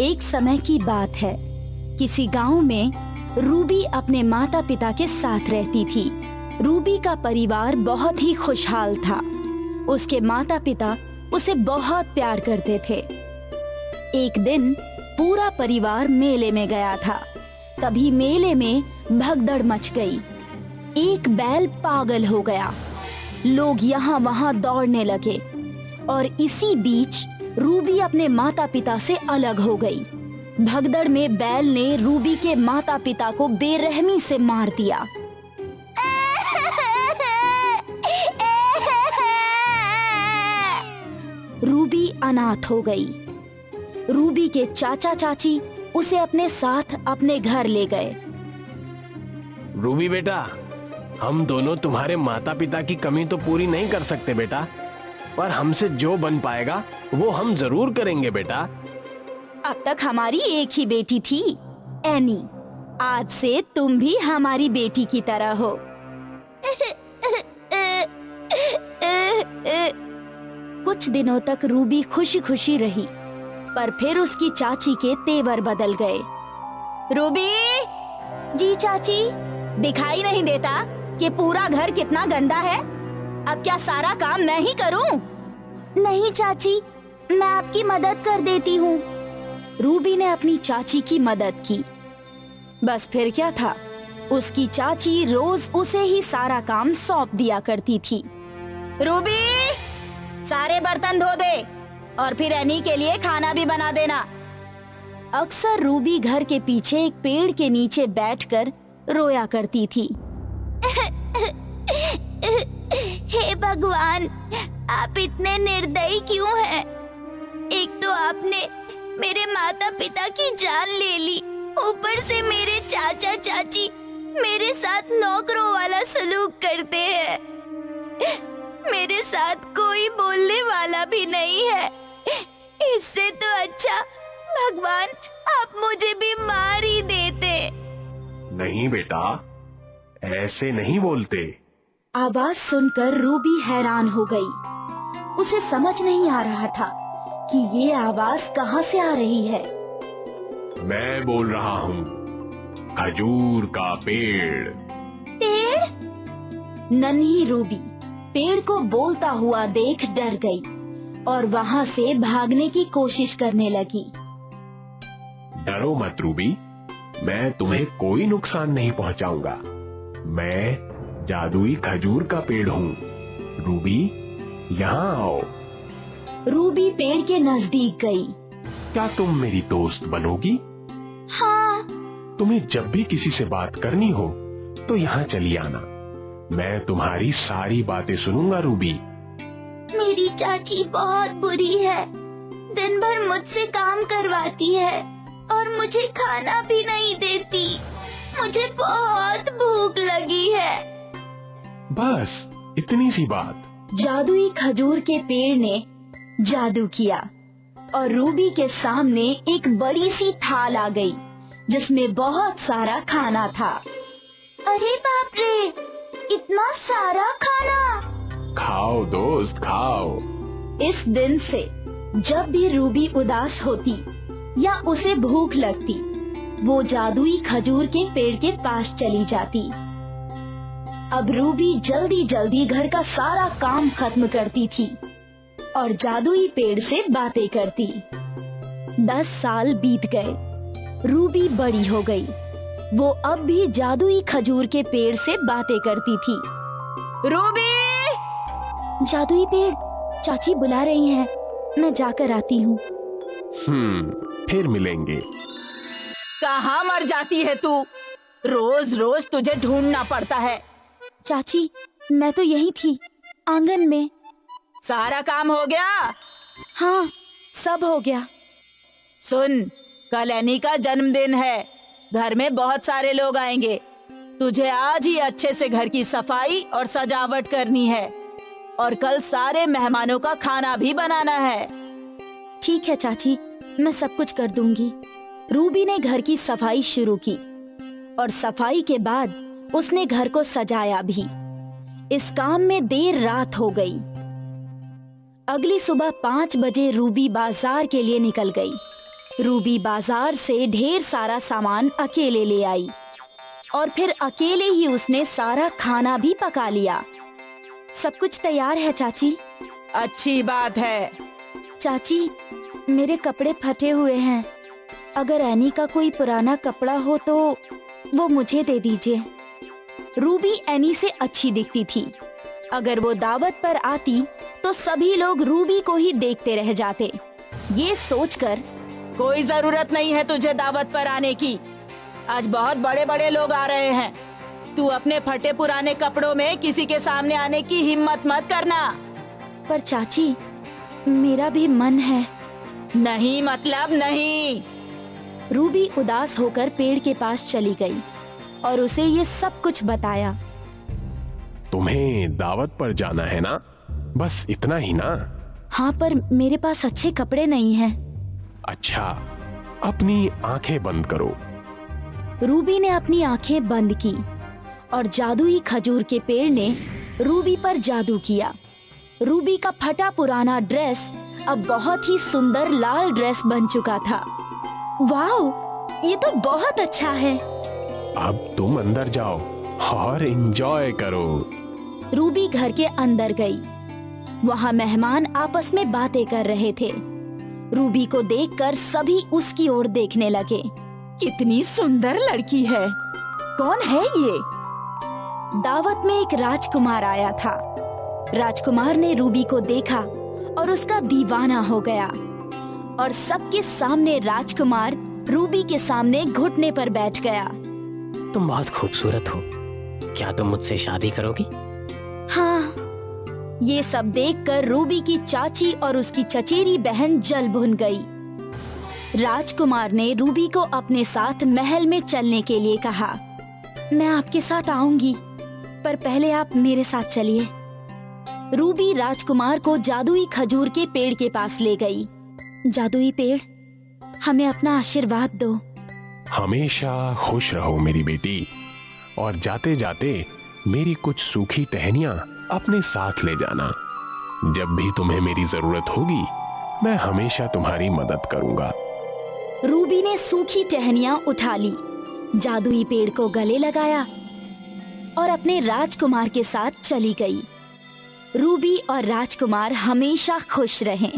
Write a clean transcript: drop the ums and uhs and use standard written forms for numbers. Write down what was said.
एक समय की बात है। किसी गांव में रूबी अपने माता पिता के साथ रहती थी। रूबी का परिवार बहुत ही खुशहाल था। उसके माता पिता उसे बहुत प्यार करते थे। एक दिन पूरा परिवार मेले में गया था। तभी मेले में भगदड़ मच गई। एक बैल पागल हो गया। लोग यहाँ वहाँ दौड़ने लगे और इसी बीच रूबी अपने माता पिता से अलग हो गई। भगदड़ में बैल ने रूबी के माता पिता को बेरहमी से मार दिया। रूबी अनाथ हो गई। रूबी के चाचा चाची उसे अपने साथ अपने घर ले गए। रूबी बेटा, हम दोनों तुम्हारे माता पिता की कमी तो पूरी नहीं कर सकते बेटा, पर हमसे जो बन पाएगा वो हम जरूर करेंगे बेटा। अब तक हमारी एक ही बेटी थी, एनी। आज से तुम भी हमारी बेटी की तरह हो। कुछ दिनों तक रूबी खुशी खुशी रही, पर फिर उसकी चाची के तेवर बदल गए। रूबी! जी चाची। दिखाई नहीं देता कि पूरा घर कितना गंदा है? अब क्या सारा काम मैं ही करूं? नहीं चाची, मैं आपकी मदद कर देती हूँ। रूबी ने अपनी चाची की मदद की। बस फिर क्या था, उसकी चाची रोज उसे ही सारा काम सौंप दिया करती थी। रूबी, सारे बर्तन धो दे और फिर एनी के लिए खाना भी बना देना। अक्सर रूबी घर के पीछे एक पेड़ के नीचे बैठकर रोया करती थी। हे भगवान, आप इतने निर्दयी क्यों हैं? एक तो आपने मेरे माता पिता की जान ले ली, ऊपर से मेरे चाचा चाची मेरे साथ नौकरों वाला सलूक करते हैं। मेरे साथ कोई बोलने वाला भी नहीं है। इससे तो अच्छा भगवान आप मुझे भी मार ही देते। नहीं बेटा, ऐसे नहीं बोलते। आवाज सुनकर रूबी हैरान हो गई। उसे समझ नहीं आ रहा था कि ये आवाज कहाँ से आ रही है। मैं बोल रहा हूँ, खजूर का पेड़। पेड़? नन्ही रूबी पेड़ को बोलता हुआ देख डर गई और वहाँ से भागने की कोशिश करने लगी। डरो मत रूबी, मैं तुम्हें कोई नुकसान नहीं पहुँचाऊंगा। मैं जादुई खजूर का पेड़ हूँ। रूबी, यहाँ आओ। रूबी पेड़ के नजदीक गई। क्या तुम मेरी दोस्त बनोगी? हाँ। तुम्हें जब भी किसी से बात करनी हो तो यहाँ चली आना। मैं तुम्हारी सारी बातें सुनूंगा रूबी। मेरी चाची बहुत बुरी है। दिन भर मुझसे काम करवाती है और मुझे खाना भी नहीं देती। मुझे बहुत भूख लगी है। बस इतनी सी बात। जादुई खजूर के पेड़ ने जादू किया और रूबी के सामने एक बड़ी सी थाल आ गई जिसमें बहुत सारा खाना था। अरे बाप रे, इतना सारा खाना! खाओ दोस्त, खाओ। इस दिन से जब भी रूबी उदास होती या उसे भूख लगती, वो जादुई खजूर के पेड़ के पास चली जाती। अब रूबी जल्दी जल्दी घर का सारा काम खत्म करती थी और जादुई पेड़ से बातें करती। 10 साल बीत गए। रूबी बड़ी हो गई। वो अब भी जादुई खजूर के पेड़ से बातें करती थी। रूबी! जादुई पेड़, चाची बुला रही हैं। मैं जाकर आती हूँ। फिर मिलेंगे। कहाँ मर जाती है तू? रोज रोज तुझे ढूंढना पड़ता है। चाची, मैं तो यही थी, आंगन में। सारा काम हो गया? हाँ, सब हो गया। सुन, कल एनी का जन्मदिन है। घर में बहुत सारे लोग आएंगे। तुझे आज ही अच्छे से घर की सफाई और सजावट करनी है और कल सारे मेहमानों का खाना भी बनाना है। ठीक है चाची, मैं सब कुछ कर दूंगी। रूबी ने घर की सफाई शुरू की और सफाई के बाद उसने घर को सजाया भी। इस काम में देर रात हो गई। अगली सुबह 5 बजे रूबी बाजार के लिए निकल गई। रूबी बाजार से ढेर सारा सामान अकेले ले आई और फिर अकेले ही उसने सारा खाना भी पका लिया। सब कुछ तैयार है चाची। अच्छी बात है। चाची, मेरे कपड़े फटे हुए हैं। अगर एनी का कोई पुराना कपड़ा हो तो वो मुझे दे दीजिए। रूबी एनी से अच्छी दिखती थी। अगर वो दावत पर आती तो सभी लोग रूबी को ही देखते रह जाते। ये सोचकर कोई जरूरत नहीं है तुझे दावत पर आने की। आज बहुत बड़े बड़े लोग आ रहे हैं। तू अपने फटे पुराने कपड़ों में किसी के सामने आने की हिम्मत मत करना। पर चाची, मेरा भी मन है। नहीं मतलब नहीं। रूबी उदास होकर पेड़ के पास चली गई और उसे ये सब कुछ बताया। तुम्हें दावत पर जाना है ना, बस इतना ही ना? हाँ, पर मेरे पास अच्छे कपड़े नहीं हैं। अच्छा, अपनी आंखें बंद करो। रूबी ने अपनी आंखें बंद की और जादुई खजूर के पेड़ ने रूबी पर जादू किया। रूबी का फटा पुराना ड्रेस अब बहुत ही सुंदर लाल ड्रेस बन चुका था। वाओ, ये तो बहुत अच्छा है। अब तुम अंदर जाओ और एंजॉय करो। रूबी घर के अंदर गई। वहाँ मेहमान आपस में बातें कर रहे थे। रूबी को देखकर सभी उसकी ओर देखने लगे। कितनी सुंदर लड़की है। कौन है ये? दावत में एक राजकुमार आया था। राजकुमार ने रूबी को देखा और उसका दीवाना हो गया और सबके सामने राजकुमार रूबी के सामने घुटने पर बैठ गया। तुम बहुत खूबसूरत हो। क्या तुम मुझसे शादी करोगी? हाँ। ये सब देखकर रूबी की चाची और उसकी चचेरी बहन जल भुन गई। राजकुमार ने रूबी को अपने साथ महल में चलने के लिए कहा। मैं आपके साथ आऊंगी, पर पहले आप मेरे साथ चलिए। रूबी राजकुमार को जादुई खजूर के पेड़ के पास ले गई। जादुई पेड़, हमें अपना आशीर्वाद दो। हमेशा खुश रहो मेरी बेटी, और जाते जाते मेरी कुछ सूखी टहनियां अपने साथ ले जाना। जब भी तुम्हें मेरी जरूरत होगी, मैं हमेशा तुम्हारी मदद करूंगा। रूबी ने सूखी टहनियां उठा ली, जादुई पेड़ को गले लगाया और अपने राजकुमार के साथ चली गई। रूबी और राजकुमार हमेशा खुश रहें।